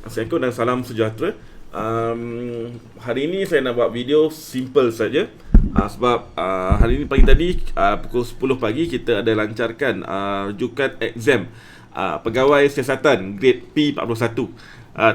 Assalamualaikum dan salam sejahtera. Hari ini saya nak buat video simple saja. Sebab hari ini pagi tadi pukul 10 pagi kita ada lancarkan rujukan exam pegawai siasatan grade P41.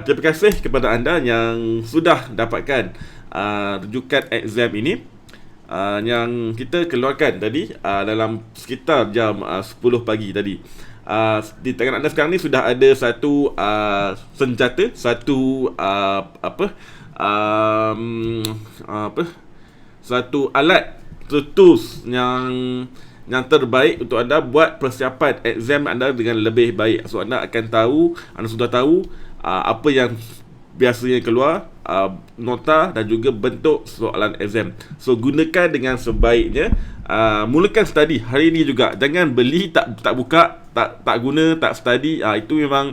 Terima kasih kepada anda yang sudah dapatkan rujukan exam ini, yang kita keluarkan tadi dalam sekitar jam 10 pagi tadi. Di tangan anda sekarang ni sudah ada satu senjata, satu satu alat, tools yang terbaik untuk anda buat persiapan exam anda dengan lebih baik. So anda akan tahu, anda sudah tahu apa yang biasanya keluar, nota dan juga bentuk soalan exam. So gunakan dengan sebaiknya. Mulakan study hari ini juga. Jangan beli tak buka, tak guna, tak study. Itu memang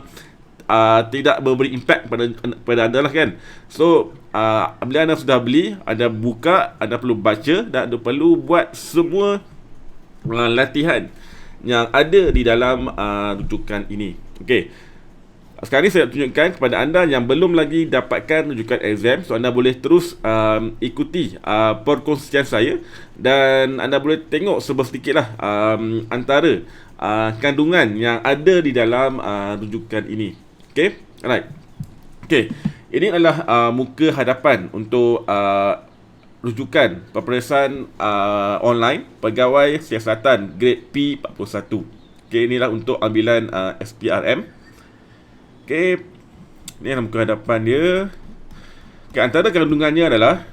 tidak memberi impact pada anda lah kan. So bila anda sudah beli, anda buka, anda perlu baca dan anda perlu buat semua latihan yang ada di dalam rujukan ini. Okey. Sekarang ni saya tunjukkan kepada anda yang belum lagi dapatkan rujukan exam. So anda boleh terus ikuti perkongsian saya dan anda boleh tengok sedikit lah antara kandungan yang ada di dalam rujukan ini. Okay, alright. Okay, ini adalah muka hadapan untuk rujukan peperiksaan online pegawai siasatan grade P41. Okay, inilah untuk ambilan SPRM. Okay, ni adalah muka hadapan dia. Okay, antara kandungannya adalah,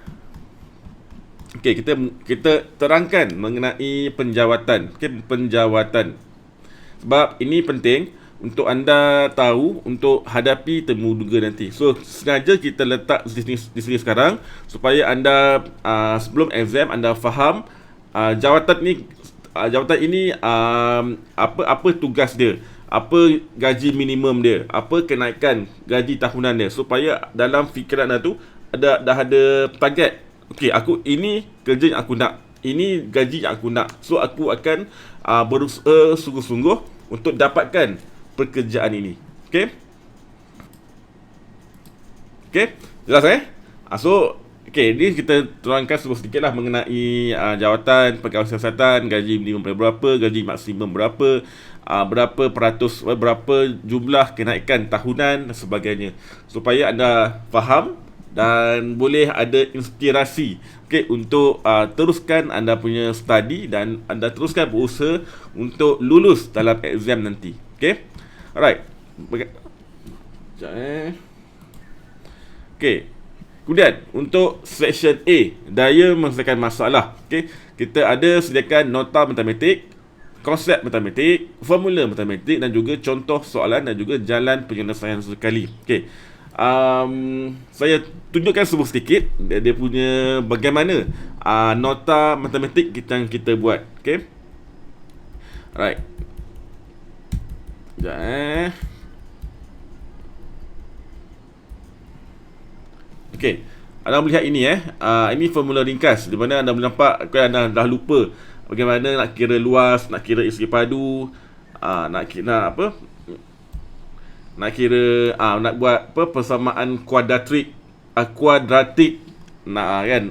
okay, kita terangkan mengenai penjawatan. Okay, penjawatan. Sebab ini penting untuk anda tahu untuk hadapi temu duga nanti. So sengaja kita letak di sini sekarang supaya anda sebelum exam anda faham jawatan ini apa tugas dia, apa gaji minimum dia, apa kenaikan gaji tahunan dia, supaya dalam fikiran anda tu dah ada target. Okey, ini kerja yang aku nak, ini gaji yang aku nak. So aku akan berusaha sungguh-sungguh untuk dapatkan pekerjaan ini. Okey? Okey, jelas So ni kita terangkan sedikit lah mengenai jawatan pegawai siasatan, gaji minimum berapa, gaji maksimum berapa, berapa peratus, berapa jumlah kenaikan tahunan dan sebagainya, supaya anda faham dan boleh ada inspirasi untuk teruskan anda punya study dan anda teruskan berusaha untuk lulus dalam exam nanti. Alright. Kemudian untuk section A, daya menyelesaikan masalah. Kita ada sediakan nota matematik, konsep matematik, formula matematik dan juga contoh soalan dan juga jalan penyelesaian sekali. Saya tunjukkan sedikit dia punya bagaimana nota matematik yang kita buat. Right. Sekejap anda melihat ini ini formula ringkas di mana anda boleh nampak anda dah lupa bagaimana nak kira luas, nak kira isi padu, nak buat persamaan kuadratik, kan.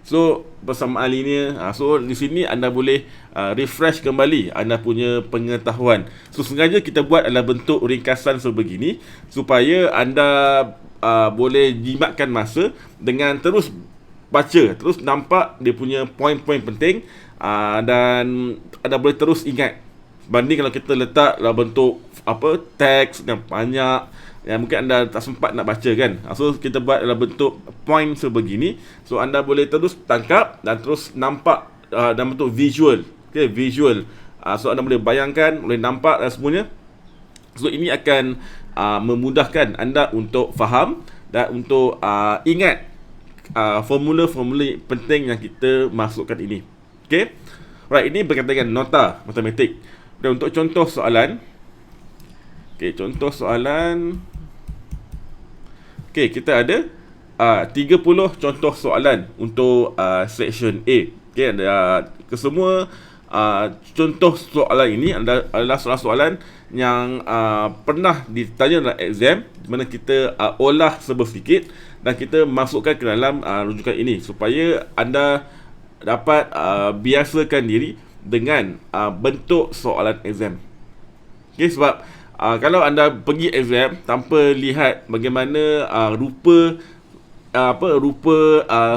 So persamaan linear. So di sini anda boleh refresh kembali anda punya pengetahuan. So sengaja kita buat adalah bentuk ringkasan sebegini supaya anda boleh jimatkan masa dengan terus baca, terus nampak dia punya poin-poin penting, dan anda boleh terus ingat. Banding kalau kita letak dalam bentuk teks yang banyak yang mungkin anda tak sempat nak baca kan. So kita buat dalam bentuk poin sebegini, so anda boleh terus tangkap dan terus nampak dalam bentuk visual. Visual. So anda boleh bayangkan, boleh nampak dan semuanya. So ini akan memudahkan anda untuk faham dan untuk ingat formula-formula penting yang kita masukkan ini. Right, ini berkaitan dengan nota matematik. Dan untuk contoh soalan, contoh soalan, kita ada 30 contoh soalan untuk section A. Ada kesemua contoh soalan ini adalah soalan-soalan yang pernah ditanya dalam exam, di mana kita olah sedikit dan kita masukkan ke dalam rujukan ini supaya anda dapat biasakan diri dengan bentuk soalan exam. Okay, sebab kalau anda pergi exam tanpa lihat bagaimana rupa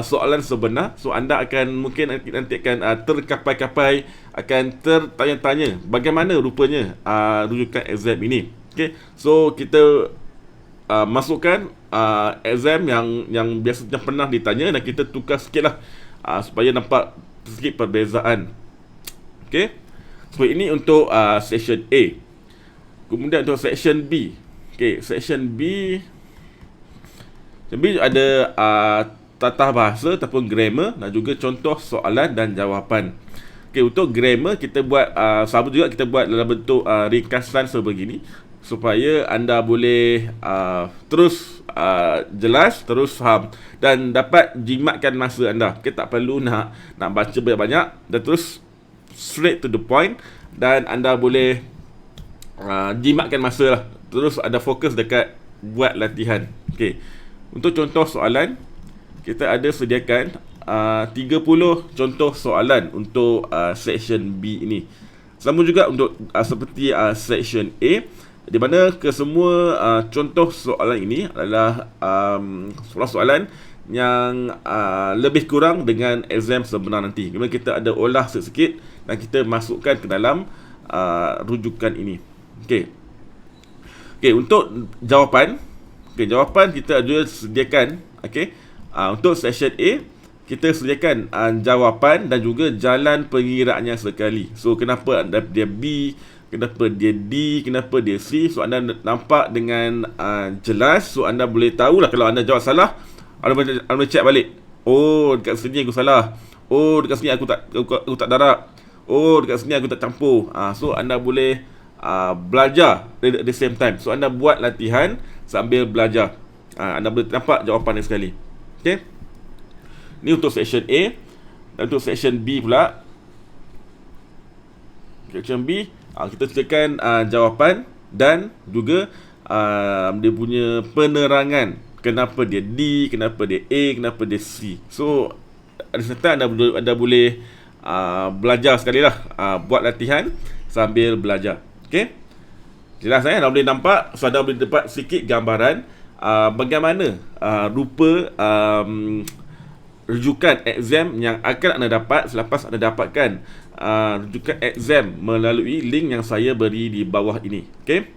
soalan sebenar, so anda akan mungkin nanti akan terkapai-kapai, akan tertanya-tanya bagaimana rupanya rujukan exam ini. Okay, so kita masukkan exam yang biasanya pernah ditanya dan kita tukar sikit lah supaya nampak sedikit perbezaan. Okay, so ini untuk section A. Kemudian untuk section B. Okay, section B ada tata bahasa ataupun grammar dan juga contoh soalan dan jawapan. Okey, untuk grammar kita buat sama juga, kita buat dalam bentuk ringkasan sebegini supaya anda boleh terus jelas, terus faham dan dapat jimatkan masa anda. Kita tak perlu nak baca banyak-banyak dan terus straight to the point, dan anda boleh jimatkan masa lah. Terus ada fokus dekat buat latihan. Okey. Untuk contoh soalan, kita ada sediakan 30 contoh soalan untuk section B ini. Sama juga untuk seperti section A, di mana kesemua contoh soalan ini adalah soalan-soalan yang lebih kurang dengan exam sebenar nanti. Di mana kita ada olah sikit dan kita masukkan ke dalam rujukan ini. Okey. Okey, untuk jawapan, jawapan kita juga sediakan. Untuk section A kita sediakan jawapan dan juga jalan pengiraannya sekali. So kenapa dia B, kenapa dia D, kenapa dia C, so anda nampak dengan jelas. So anda boleh tahulah kalau anda jawab salah, anda boleh check balik. Oh, dekat sini aku salah. Oh, dekat sini aku tak darab. Oh, dekat sini aku tak campur. So anda boleh belajar at the same time. So anda buat latihan sambil belajar. Anda boleh nampak jawapan sekali. Okay, ni untuk section A. Dan untuk section B pula, section B kita sediakan jawapan dan juga dia punya penerangan kenapa dia D, kenapa dia A, kenapa dia C. So ada serta anda boleh belajar sekali lah, buat latihan sambil belajar. Okay, jelas anda boleh nampak. So anda boleh dapat sikit gambaran bagaimana rupa rujukan exam yang akan anda dapat selepas anda dapatkan rujukan exam melalui link yang saya beri di bawah ini. Okay,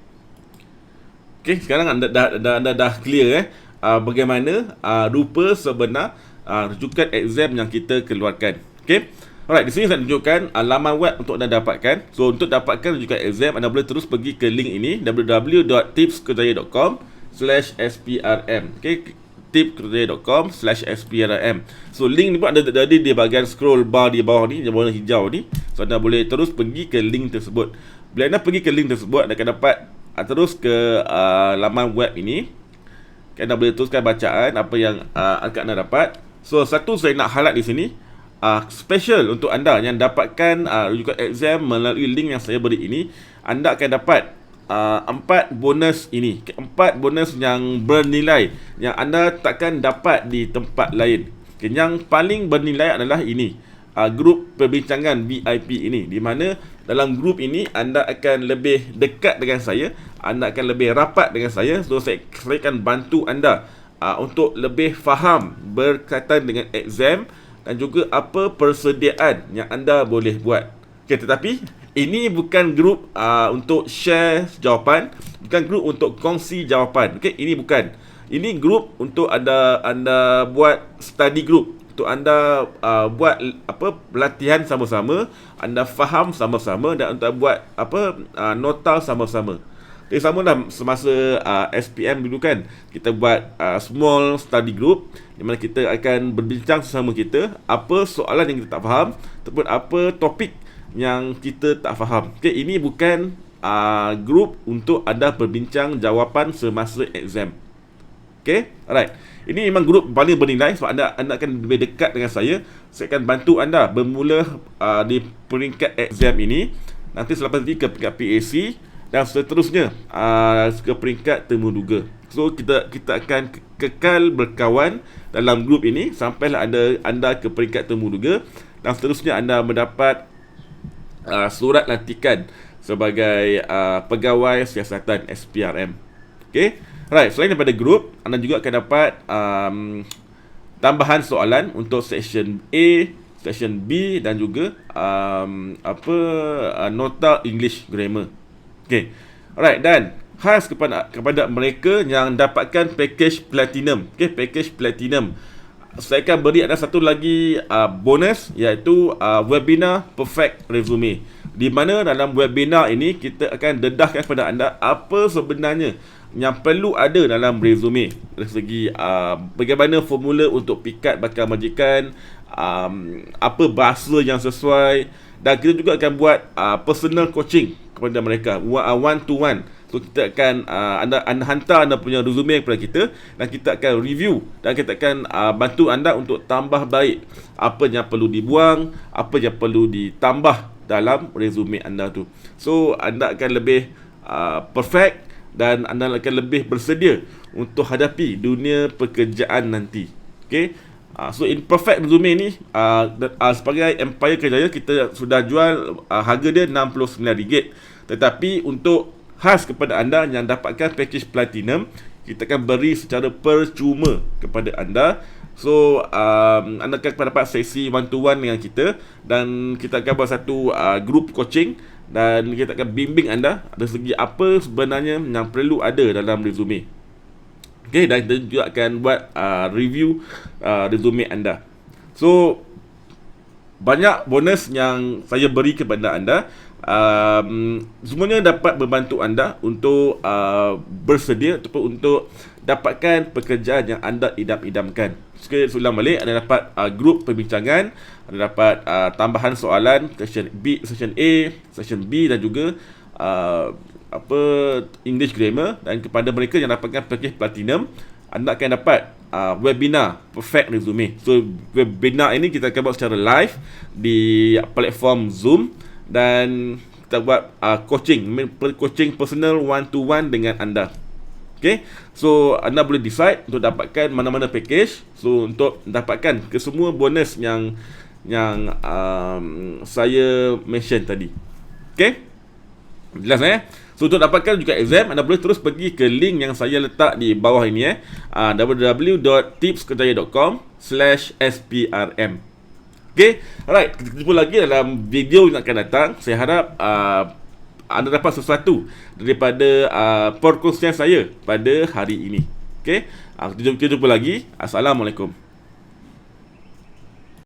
sekarang anda dah clear bagaimana rupa sebenar rujukan exam yang kita keluarkan. Okay, alright, di sini saya tunjukkan laman web untuk anda dapatkan. So untuk dapatkan rujukan exam, anda boleh terus pergi ke link ini, www.tipskerjaya.com/sprm. Okay, tipskerjaya.com/sprm. So link ni pun ada di bahagian scroll bar di bawah ni, yang warna hijau ni. So anda boleh terus pergi ke link tersebut. Bila anda pergi ke link tersebut, anda akan dapat terus ke laman web ini. Anda boleh teruskan bacaan apa yang akan anda dapat. So satu saya nak highlight di sini, special untuk anda yang dapatkan rujukan exam melalui link yang saya beri ini, anda akan dapat 4 bonus ini. 4 bonus yang bernilai, yang anda takkan dapat di tempat lain. Yang paling bernilai adalah ini, grup perbincangan VIP ini, di mana dalam grup ini anda akan lebih dekat dengan saya, anda akan lebih rapat dengan saya. So saya akan bantu anda untuk lebih faham berkaitan dengan exam dan juga apa persediaan yang anda boleh buat. Okay, tetapi ini bukan grup untuk share jawapan, bukan grup untuk kongsi jawapan. Okay, ini bukan. Ini grup untuk anda buat study group, untuk anda buat pelatihan sama-sama, anda faham sama-sama dan anda buat nota sama-sama. Okay, sama dah semasa SPM dulu kan, kita buat small study group di mana kita akan berbincang sesama kita apa soalan yang kita tak faham ataupun apa topik yang kita tak faham. Okay, ini bukan group untuk anda berbincang jawapan semasa exam. Okay, alright. Ini memang grup paling bernilai sebab anda akan lebih dekat dengan saya. Saya akan bantu anda bermula di peringkat exam ini. Nanti selepas itu ke peringkat PAC dan seterusnya ke peringkat temuduga. So kita akan kekal berkawan dalam grup ini sampailah anda ke peringkat temuduga dan seterusnya anda mendapat surat lantikan sebagai pegawai siasatan SPRM. Okay. Right, selain daripada grup, anda juga akan dapat tambahan soalan untuk section A, section B dan juga nota English grammar. Okay. Alright, dan khas kepada mereka yang dapatkan package platinum. Okay, package platinum. Saya akan beri ada satu lagi bonus, iaitu webinar perfect resume. Di mana dalam webinar ini kita akan dedahkan kepada anda apa sebenarnya yang perlu ada dalam resume dari segi bagaimana formula untuk pikat bakal majikan, apa bahasa yang sesuai, dan kita juga akan buat personal coaching kepada mereka, one to one. So kita akan anda hantar anda punya resume kepada kita dan kita akan review dan kita akan bantu anda untuk tambah baik apa yang perlu dibuang, apa yang perlu ditambah dalam resume anda tu. So anda akan lebih perfect dan anda akan lebih bersedia untuk hadapi dunia pekerjaan nanti. Okay. So in perfect resume ni sebagai Empire Kerjaya kita sudah jual harga dia RM69. Tetapi untuk khas kepada anda yang dapatkan package platinum, kita akan beri secara percuma kepada anda. So anda akan dapat sesi one to one dengan kita dan kita akan buat satu group coaching dan kita akan bimbing anda dari segi apa sebenarnya yang perlu ada dalam resume. Okay, dan kita juga akan buat review resume anda. So banyak bonus yang saya beri kepada anda. Semuanya dapat membantu anda untuk bersedia ataupun untuk dapatkan pekerjaan yang anda idam-idamkan. Sekali ulang balik, anda dapat grup perbincangan, anda dapat tambahan soalan section B, section A, section B dan juga English grammar. Dan kepada mereka yang dapatkan package platinum, anda akan dapat webinar perfect resume. So webinar ini kita akan buat secara live di platform Zoom dan kita buat coaching personal one to one dengan anda. Okay, so anda boleh decide untuk dapatkan mana-mana package. So untuk dapatkan kesemua bonus yang saya mention tadi. Okay, jelas So untuk dapatkan juga exam, anda boleh terus pergi ke link yang saya letak di bawah ini www.tipskerjaya.com/SPRM. Okay, alright, kita jumpa lagi dalam video yang akan datang. Saya harap anda dapat sesuatu daripada perkongsian saya pada hari ini. Okay, kita jumpa lagi. Assalamualaikum.